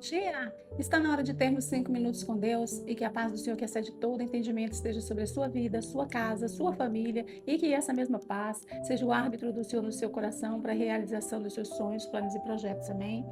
dia! Está na hora de termos 5 minutos com Deus e que a paz do Senhor, que excede todo entendimento, esteja sobre a sua vida, sua casa, sua família e que essa mesma paz seja o árbitro do Senhor no seu coração para a realização dos seus sonhos, planos e projetos. Amém?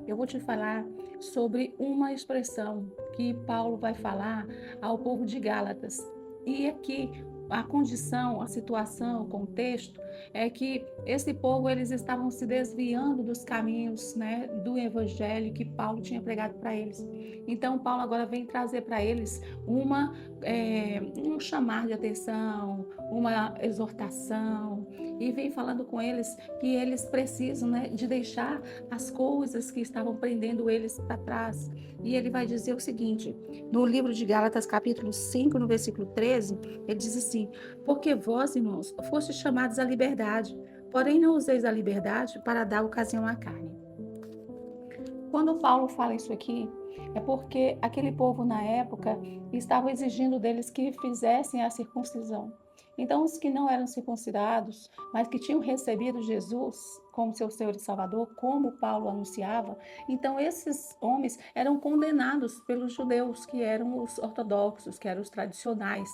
Eu vou te falar sobre uma expressão que Paulo vai falar ao povo de Gálatas. E aqui a condição, a situação, o contexto é que esse povo eles estavam se desviando dos caminhos, né, do evangelho que Paulo tinha pregado para eles. Então Paulo agora vem trazer para eles um chamar de atenção, uma exortação e vem falando com eles que eles precisam, né, de deixar as coisas que estavam prendendo eles para trás. E ele vai dizer o seguinte, no livro de Gálatas, capítulo 5, no versículo 13, ele diz assim: porque vós, irmãos, fostes chamados à liberdade, porém não useis a liberdade para dar ocasião à carne. Quando Paulo fala isso aqui, é porque aquele povo na época estava exigindo deles que fizessem a circuncisão. Então, os que não eram circuncidados, mas que tinham recebido Jesus como seu Senhor e Salvador, como Paulo anunciava, então esses homens eram condenados pelos judeus, que eram os ortodoxos, que eram os tradicionais.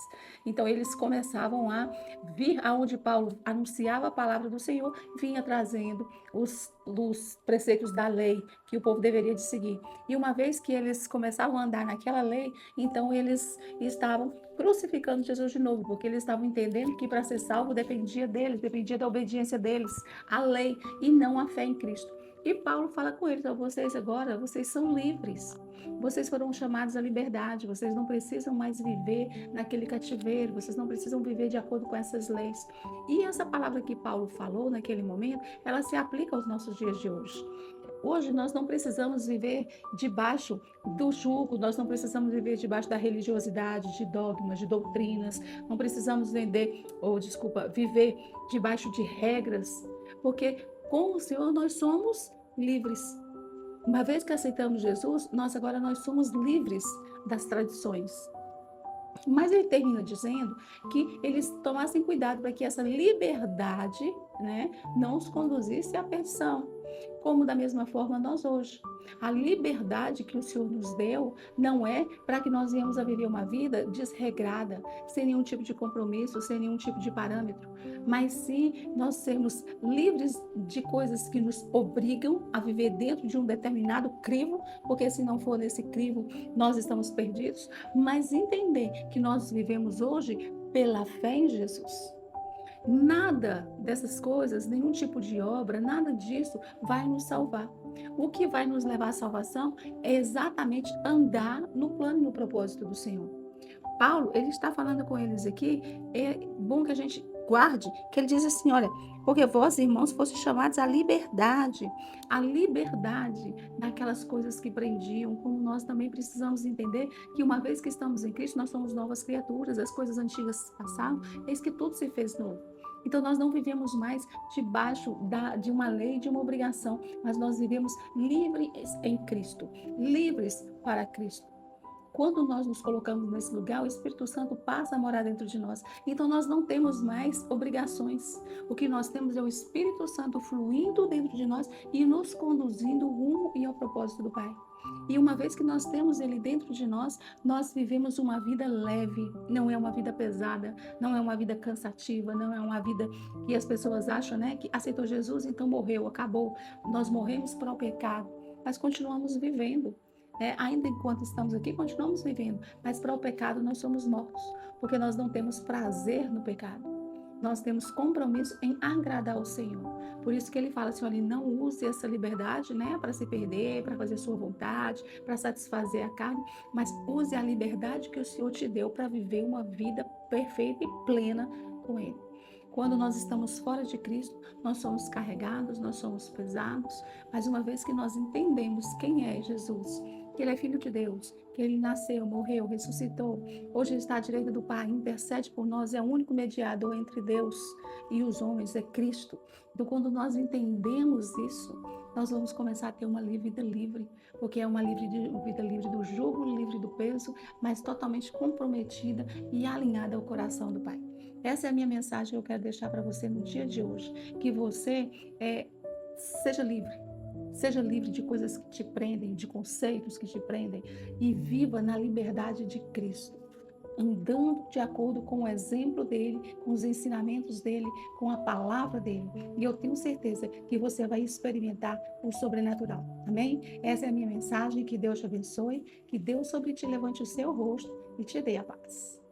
Então, eles começavam a vir aonde Paulo anunciava a palavra do Senhor, vinha trazendo os preceitos da lei que o povo deveria de seguir. E uma vez que eles começavam a andar naquela lei, então eles estavam crucificando Jesus de novo, porque eles estavam entendendo que para ser salvo dependia deles, dependia da obediência deles, à lei e não à fé em Cristo. E Paulo fala com eles: vocês agora, vocês são livres. Vocês foram chamados à liberdade, vocês não precisam mais viver naquele cativeiro, vocês não precisam viver de acordo com essas leis. E essa palavra que Paulo falou naquele momento, ela se aplica aos nossos dias de hoje. Hoje nós não precisamos viver debaixo do jugo, nós não precisamos viver debaixo da religiosidade, de dogmas, de doutrinas, não precisamos viver debaixo de regras, porque com o Senhor nós somos livres. Uma vez que aceitamos Jesus, nós somos livres das tradições. Mas ele termina dizendo que eles tomassem cuidado para que essa liberdade, né, não os conduzisse à perdição. Como da mesma forma nós hoje. A liberdade que o Senhor nos deu não é para que nós venhamos a viver uma vida desregrada, sem nenhum tipo de compromisso, sem nenhum tipo de parâmetro, mas sim nós sermos livres de coisas que nos obrigam a viver dentro de um determinado crivo, porque se não for nesse crivo, nós estamos perdidos, mas entender que nós vivemos hoje pela fé em Jesus. Nada dessas coisas, nenhum tipo de obra, nada disso vai nos salvar. O que vai nos levar à salvação é exatamente andar no plano e no propósito do Senhor. Paulo, ele está falando com eles aqui, é bom que a gente guarde, que ele diz assim, olha, porque vós, irmãos, fossem chamados à liberdade daquelas coisas que prendiam, como nós também precisamos entender que uma vez que estamos em Cristo, nós somos novas criaturas, as coisas antigas passaram, eis que tudo se fez novo. Então, nós não vivemos mais debaixo de uma lei, de uma obrigação, mas nós vivemos livres em Cristo, livres para Cristo. Quando nós nos colocamos nesse lugar, o Espírito Santo passa a morar dentro de nós. Então, nós não temos mais obrigações. O que nós temos é o Espírito Santo fluindo dentro de nós e nos conduzindo rumo e ao propósito do Pai. E uma vez que nós temos Ele dentro de nós, nós vivemos uma vida leve, não é uma vida pesada, não é uma vida cansativa, não é uma vida que as pessoas acham, né, que aceitou Jesus, então morreu, acabou. Nós morremos para o pecado, mas continuamos vivendo. Ainda enquanto estamos aqui, continuamos vivendo, mas para o pecado nós somos mortos, porque nós não temos prazer no pecado. Nós temos compromisso em agradar ao Senhor. Por isso que ele fala assim, olha, não use essa liberdade, né, para se perder, para fazer sua vontade, para satisfazer a carne, mas use a liberdade que o Senhor te deu para viver uma vida perfeita e plena com Ele. Quando nós estamos fora de Cristo, nós somos carregados, nós somos pesados, mas uma vez que nós entendemos quem é Jesus, que Ele é Filho de Deus, que Ele nasceu, morreu, ressuscitou, hoje está à direita do Pai, intercede por nós, é o único mediador entre Deus e os homens, é Cristo. Então, quando nós entendemos isso, nós vamos começar a ter uma vida livre, porque é uma vida livre do jugo, livre do peso, mas totalmente comprometida e alinhada ao coração do Pai. Essa é a minha mensagem que eu quero deixar para você no dia de hoje, que você seja livre. Seja livre de coisas que te prendem, de conceitos que te prendem, e viva na liberdade de Cristo, andando de acordo com o exemplo dele, com os ensinamentos dele, com a palavra dele. E eu tenho certeza que você vai experimentar o sobrenatural. Amém? Essa é a minha mensagem. Que Deus te abençoe, que Deus sobre ti levante o seu rosto e te dê a paz.